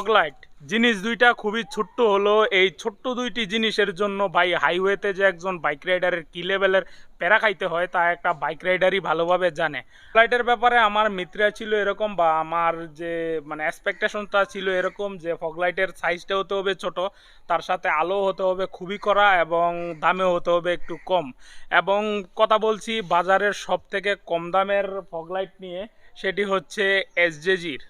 Fog light জিনিস দুইটা খুবই ছোট্ট হলো। এই ছোট্ট দুইটি জিনিসের জন্য ভাই হাইওয়েতে যে একজন বাইক রাইডারের কি লেভেলের প্যারা খাইতে হয় তা একটা বাইক রাইডারই ভালোভাবে জানে। ফগলাইটের ব্যাপারে আমার মিত্রা ছিল এরকম, বা আমার যে মানে এক্সপেকটেশনটা ছিল এরকম যে ফগলাইটের সাইজটা হতে হবে ছোট, তার সাথে আলো হতে হবে খুবই কড়া এবং দামে হতে হবে একটু কম। এবং কথা বলছি বাজারের সব থেকে কম দামের ফগলাইট নিয়ে, সেটি হচ্ছে এসজেজির।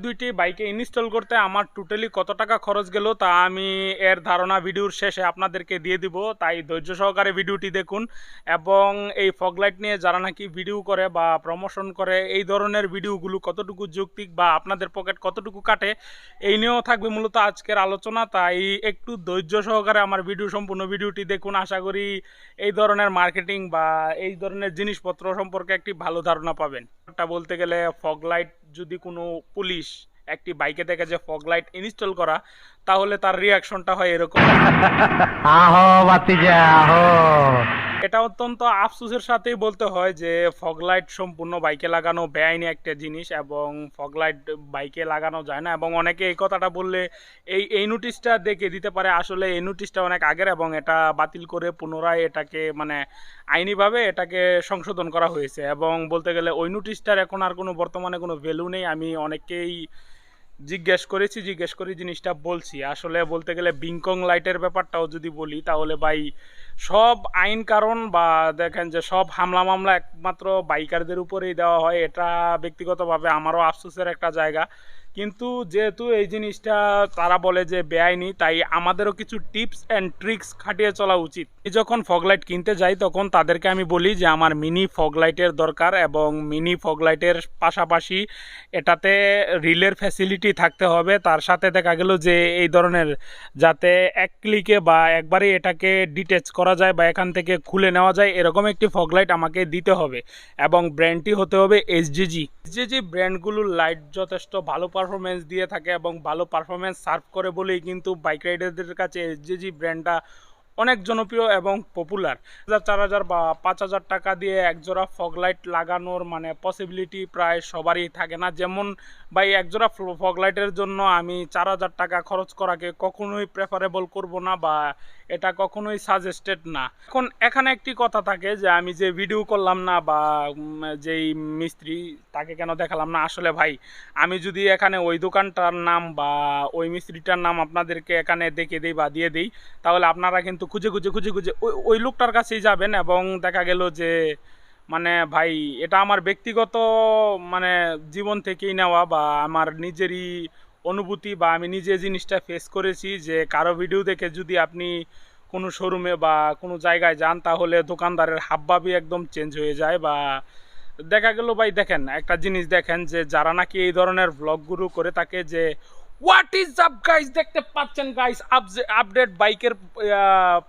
দুইটি বাইকে ইনস্টল করতে আমার টোটালি কত টাকা খরচ গেল তা আমি এর ধারণা ভিডিওর শেষে আপনাদেরকে দিয়ে দিব, তাই ধৈর্য সহকারে ভিডিওটি দেখুন। এবং এই ফগলাইট নিয়ে যারা নাকি ভিডিও করে বা প্রমোশন করে, এই ধরনের ভিডিওগুলো কতটুকু যৌক্তিক বা আপনাদের পকেট কতটুকু কাটে, এই নিয়েও থাকবে মূলত আজকের আলোচনা। তাই একটু ধৈর্য সহকারে আমার সম্পূর্ণ ভিডিওটি দেখুন। আশা করি এই ধরনের মার্কেটিং বা এই ধরনের জিনিসপত্র সম্পর্কে একটি ভালো ধারণা পাবেন। বলতে গেলে ফগলাইট যদি কোনো পুলিশ একটি বাইকে দেখে যে ফগলাইট ইনস্টল করা, তাহলে তার রিয়াকশনটা হয় এরকম। এটা অত্যন্ত আফসোসের সাথেই বলতে হয় যে ফগলাইট সম্পূর্ণ বাইকে লাগানো বেআইনি একটা জিনিস এবং ফগলাইট বাইকে লাগানো যায় না। এবং অনেকে এই কথাটা বললে এই নোটিশটা দেখে দিতে পারে, আসলে এই নোটিশটা অনেক আগের এবং এটা বাতিল করে পুনরায় এটাকে মানে আইনিভাবে এটাকে সংশোধন করা হয়েছে। এবং বলতে গেলে ওই নোটিশটার এখন আর কোনো বর্তমানে কোনো ভ্যালু নেই। আমি অনেকেই জিজ্ঞেস করে জিনিসটা বলছি। আসলে বলতে গেলে বিংকং লাইটের ব্যাপারটাও যদি বলি, তাহলে ভাই সব আইন কারণ বা দেখেন যে সব হামলা মামলা একমাত্র বাইকারদের উপরেই দেওয়া হয়। এটা ব্যক্তিগতভাবে আমারও আফসোসের একটা জায়গা। কিন্তু যেহেতু এই জিনিসটা তারা বলে যে বেআইনি, তাই আমাদেরও কিছু টিপস অ্যান্ড ট্রিক্স খাটিয়ে চলা উচিত। যখন ফগলাইট কিনতে যাই তখন তাদেরকে আমি বলি যে আমার মিনি ফগলাইটের দরকার, এবং মিনি ফগলাইটের পাশাপাশি এটাতে রিলের ফ্যাসিলিটি থাকতে হবে। তার সাথে দেখা গেল যে এই ধরনের যাতে এক ক্লিকে বা একবারে এটাকে ডিটেচ করা যায় বা এখান থেকে খুলে নেওয়া যায়, এরকম একটি ফগলাইট আমাকে দিতে হবে। এবং ব্র্যান্ডটি হতে হবে HJG। ব্র্যান্ডগুলোর লাইট যথেষ্ট ভালো পারফরমেন্স দিয়ে থাকে এবং ভালো পারফরমেন্স সার্ভ করে বলেই কিন্তু বাইক রাইডারদের কাছে HJG ব্র্যান্ডটা অনেক জনপ্রিয় এবং পপুলার। 4,000 বা 5,000 টাকা দিয়ে একজোড়া ফগলাইট লাগানোর মানে পসিবিলিটি প্রায় সবারই থাকে না। যেমন ভাই একজোড়া ফগলাইটের জন্য আমি 4,000 টাকা খরচ করাকে কখনোই প্রেফারেবল করব না, বা এটা কখনোই সাজেস্টেড না। এখন এখানে একটি কথা থাকে যে আমি যে ভিডিও করলাম না বা যেই মিস্ত্রি তাকে কেন দেখালাম না। আসলে ভাই আমি যদি এখানে ওই দোকানটার নাম বা ওই মিস্ত্রিটার নাম আপনাদেরকে এখানে দেখে দিই বা দিয়ে দিই, তাহলে আপনারা কিন্তু খুঁজে ওই লোকটার কাছেই যাবেন। এবং দেখা গেল যে মানে ভাই এটা আমার ব্যক্তিগত মানে জীবন থেকেই নেওয়া বা আমার নিজেরই অনুভূতি, বা আমি নিজে জিনিসটা ফেস করেছি যে কারো ভিডিও দেখে যদি আপনি কোনো শোরুমে বা কোনো জায়গায় যান, তাহলে দোকানদারের হাবভাবই একদম চেঞ্জ হয়ে যায়। বা দেখা গেল ভাই দেখেন একটা জিনিস দেখেন যে যারা নাকি এই ধরনের ব্লগগুলো করে থাকে যে হোয়াট ইজ আপ গাইস, দেখতে পাচ্ছেন গাইস আপডেট বাইকের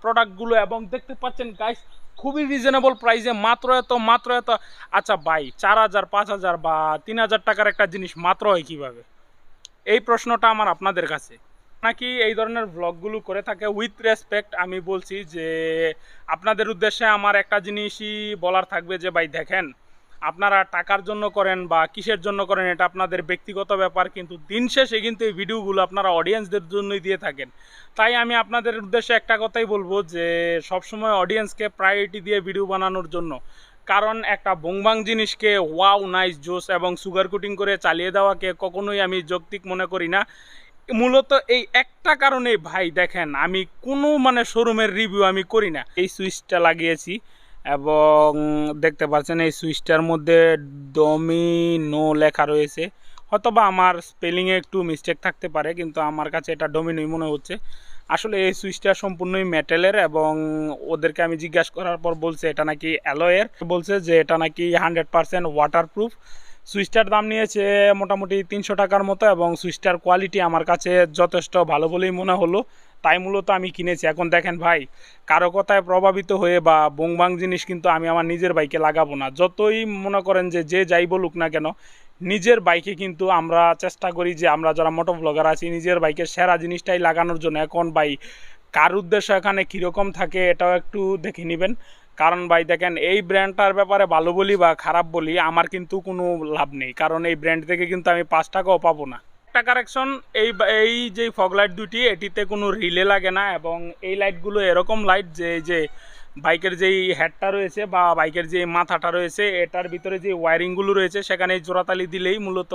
প্রোডাক্টগুলো, এবং দেখতে পাচ্ছেন গাইস খুবই রিজনেবল প্রাইসে মাত্র এত। আচ্ছা ভাই 4,000 5,000 বা 3,000 টাকার একটা জিনিস মাত্র হয় কীভাবে? এই প্রশ্নটা আমার আপনাদের কাছে। নাকি এই ধরনের ব্লগগুলো করে থাকে উইথ রেসপেক্ট আমি বলছি যে আপনাদের উদ্দেশ্যে আমার একটা জিনিসই বলার থাকবে যে ভাই দেখেন, আপনারা টাকার জন্য করেন বা কিসের জন্য করেন এটা আপনাদের ব্যক্তিগত ব্যাপার, কিন্তু দিন শেষে কিন্তু এই ভিডিওগুলো আপনারা অডিয়েন্সদের জন্যই দিয়ে থাকেন। তাই আমি আপনাদের উদ্দেশ্যে একটা কথাই বলবো যে সবসময় অডিয়েন্সকে প্রায়োরিটি দিয়ে ভিডিও বানানোর জন্য। কারণ একটা বংবাং জিনিসকে ওয়াও নাইস জোস এবং সুগার কোটিং করে চালিয়ে দেওয়াকে কখনোই আমি যৌক্তিক মনে করি না। মূলত এই একটা কারণে ভাই দেখেন আমি কোনো মানে শোরুমের রিভিউ আমি করি না। এই সুইচটা লাগিয়েছি এবং দেখতে পাচ্ছেন এই সুইচটার মধ্যে ডোমিনো লেখা রয়েছে। হয়তোবা আমার স্পেলিংয়ে একটু মিস্টেক থাকতে পারে, কিন্তু আমার কাছে এটা ডোমিনোই মনে হচ্ছে। আসলে এই সুইচটা সম্পূর্ণই মেটালের, এবং ওদেরকে আমি জিজ্ঞাসা করার পর বলছে এটা নাকি অ্যালয়ের, বলছে যে এটা নাকি 100% ওয়াটারপ্রুফ। সুইচটার দাম নিয়েছে মোটামুটি 300 টাকার মতো এবং সুইচটার কোয়ালিটি আমার কাছে যথেষ্ট ভালো বলেই মনে হলো, তাই মূলত আমি কিনেছি। এখন দেখেন ভাই, কারো কথায় প্রভাবিত হয়ে বা বংবাং জিনিস কিন্তু আমি আমার নিজের বাইকে লাগাবো না। যতই মনে করেন যে যাই বলুক না কেন, নিজের বাইকে কিন্তু আমরা চেষ্টা করি যে আমরা যারা মোটো ব্লগার আছি নিজের বাইকের সেরা জিনিসটাই লাগানোর জন্য। এখন ভাই কার উদ্দেশ্য এখানে কীরকম থাকে এটাও একটু দেখে নেবেন, কারণ ভাই দেখেন এই ব্র্যান্ডটার ব্যাপারে ভালো বলি বা খারাপ বলি আমার কিন্তু কোনো লাভ নেই, কারণ এই ব্র্যান্ড থেকে কিন্তু আমি 5 টাকাও পাবো না। একটা কারেকশন, এই এই যে ফগ লাইট দুটি এটিতে কোনো রিলে লাগে না এবং এই লাইটগুলো এরকম লাইট যে বাইকের যেই হেডটা রয়েছে বা বাইকের যে মাথাটা রয়েছে এটার ভিতরে যে ওয়ারিংগুলো রয়েছে সেখানে জোড়াতালি দিলেই মূলত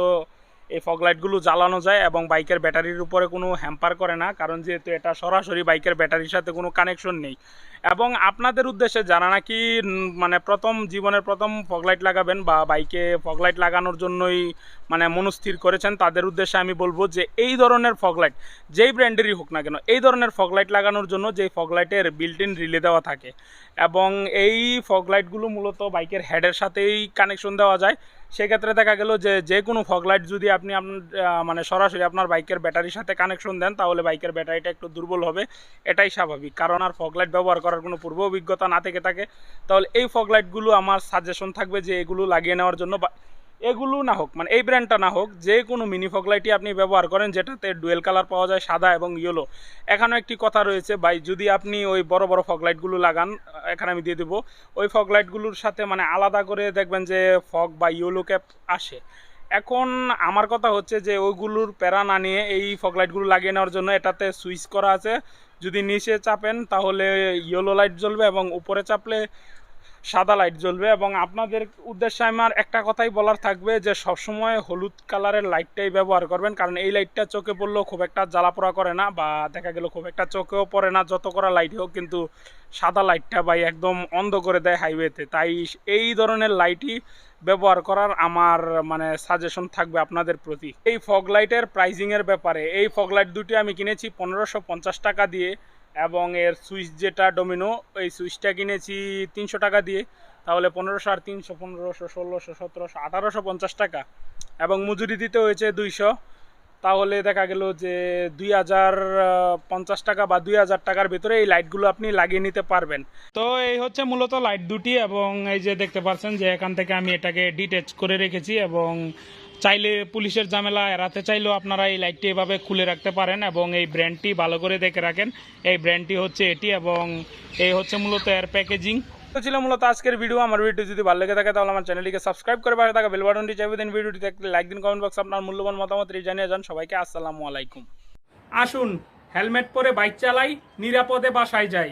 এই ফগ লাইটগুলো জ্বালানো যায় এবং বাইকের ব্যাটারির উপরে কোনো হ্যাম্পার করে না, কারণ যেহেতু এটা সরাসরি বাইকের ব্যাটারির সাথে কোনো কানেকশন নেই। এবং আপনাদের উদ্দেশ্যে যারা নাকি মানে জীবনের প্রথম ফগ লাইট লাগাবেন বা বাইকে ফগ লাইট লাগানোর জন্যই মানে মনস্থির করেছেন, তাদের উদ্দেশ্যে আমি বলবো যে এই ধরনের ফগ লাইট যেই ব্র্যান্ডেরই হোক না কেন, এই ধরনের ফগ লাইট লাগানোর জন্য যেই ফগ লাইটের বিল্ট ইন রিলে দেওয়া থাকে এবং এই ফগ লাইটগুলো মূলত বাইকের হেডের সাথেই কানেকশন দেওয়া যায়। সেক্ষেত্রে দেখা গেল যে কোনো ফগ লাইট যদি আপনি আপনার মানে সরাসরি আপনার বাইকের ব্যাটারির সাথে কানেকশন দেন তাহলে বাইকের ব্যাটারিটা একটু দুর্বল হবে, এটাই স্বাভাবিক। কারণ আর ফগ লাইট ব্যবহার করার কোনো পূর্ব অভিজ্ঞতা না থেকে থাকে, তাহলে এই ফগ লাইটগুলো আমার সাজেশন থাকবে যে এগুলো লাগিয়ে নেওয়ার জন্য। বা এগুলো না হোক, মানে এই ব্র্যান্ডটা না হোক, যে কোনো মিনি ফগ লাইটই আপনি ব্যবহার করেন যেটাতে ডুয়েল কালার পাওয়া যায়, সাদা এবং ইয়েলো। এখানেও একটি কথা রয়েছে ভাই, যদি আপনি ওই বড় বড় ফগ লাইটগুলো লাগান, এখানে আমি দিয়ে দেবো, ওই ফগ লাইটগুলোর সাথে মানে আলাদা করে দেখবেন যে ফগ বা ইয়েলো ক্যাপ আসে। এখন আমার কথা হচ্ছে যে ওইগুলোর প্যারা না নিয়ে এই ফগ লাইটগুলো লাগিয়ে নেওয়ার জন্য এটাতে সুইচ করা আছে, যদি নিচে চাপেন তাহলে ইয়েলো লাইট জ্বলবে এবং উপরে চাপলে সাদা লাইট জ্বলবে। এবং আপনাদের উদ্দেশ্যে আমার একটা কথাই বলার থাকবে যে সবসময় হলুদ কালারের লাইটটাই ব্যবহার করবেন, কারণ এই লাইটটা চোখে পড়লেও খুব একটা জ্বালাপোড়া করে না বা দেখা গেল খুব একটা চোখেও পড়ে না, যত করা লাইট হোক, কিন্তু সাদা লাইটটা ভাই একদম অন্ধ করে দেয় হাইওয়েতে। তাই এই ধরনের লাইটই ব্যবহার করার আমার মানে সাজেশন থাকবে আপনাদের প্রতি। এই ফগ লাইটের প্রাইজিংয়ের ব্যাপারে, এই ফগ লাইট দুটি আমি কিনেছি 1550 টাকা দিয়ে এবং এর সুইচ যেটা ডোমিনো, এই সুইচটা কিনেছি 300 টাকা দিয়ে, তাহলে 1500 আর 300, 1500, 1600, 1700, 1850 টাকা এবং মজুরি দিতে হয়েছে 200, তাহলে দেখা গেল যে 2050 টাকা বা 2000 টাকার ভিতরে এই লাইটগুলো আপনি লাগিয়ে নিতে পারবেন। তো এই হচ্ছে মূলত লাইট দুটি এবং এই যে দেখতে পাচ্ছেন যে এখান থেকে আমি এটাকে ডিটেচ করে রেখেছি এবং চাইলে পুলিশের ঝামেলা এড়াতে চাইলেও আপনারা এই লাইটটি এভাবে খুলে রাখতে পারেন এবং এই ব্র্যান্ডটি ভালো করে দেখে রাখেন। এই ব্র্যান্ডটি হচ্ছে এটি এবং এই হচ্ছে মূলত এর প্যাকেজিং। তো ছিল মূলত আজকের ভিডিও। আমার ভিডিও যদি ভালো লেগে থাকে তাহলে আমার চ্যানেলটিকে সাবস্ক্রাইব করে পাশে থাকা বেল বাটনটি চাইবে দিন, ভিডিওটি দেখলে লাইক দিন, কমেন্ট বক্সে আপনার মূল্যবান মতামত জানিয়ে যান। সবাইকে আসসালামু আলাইকুম। আসুন হেলমেট পরে বাইক চালাই, নিরাপদে বাসায় যাই।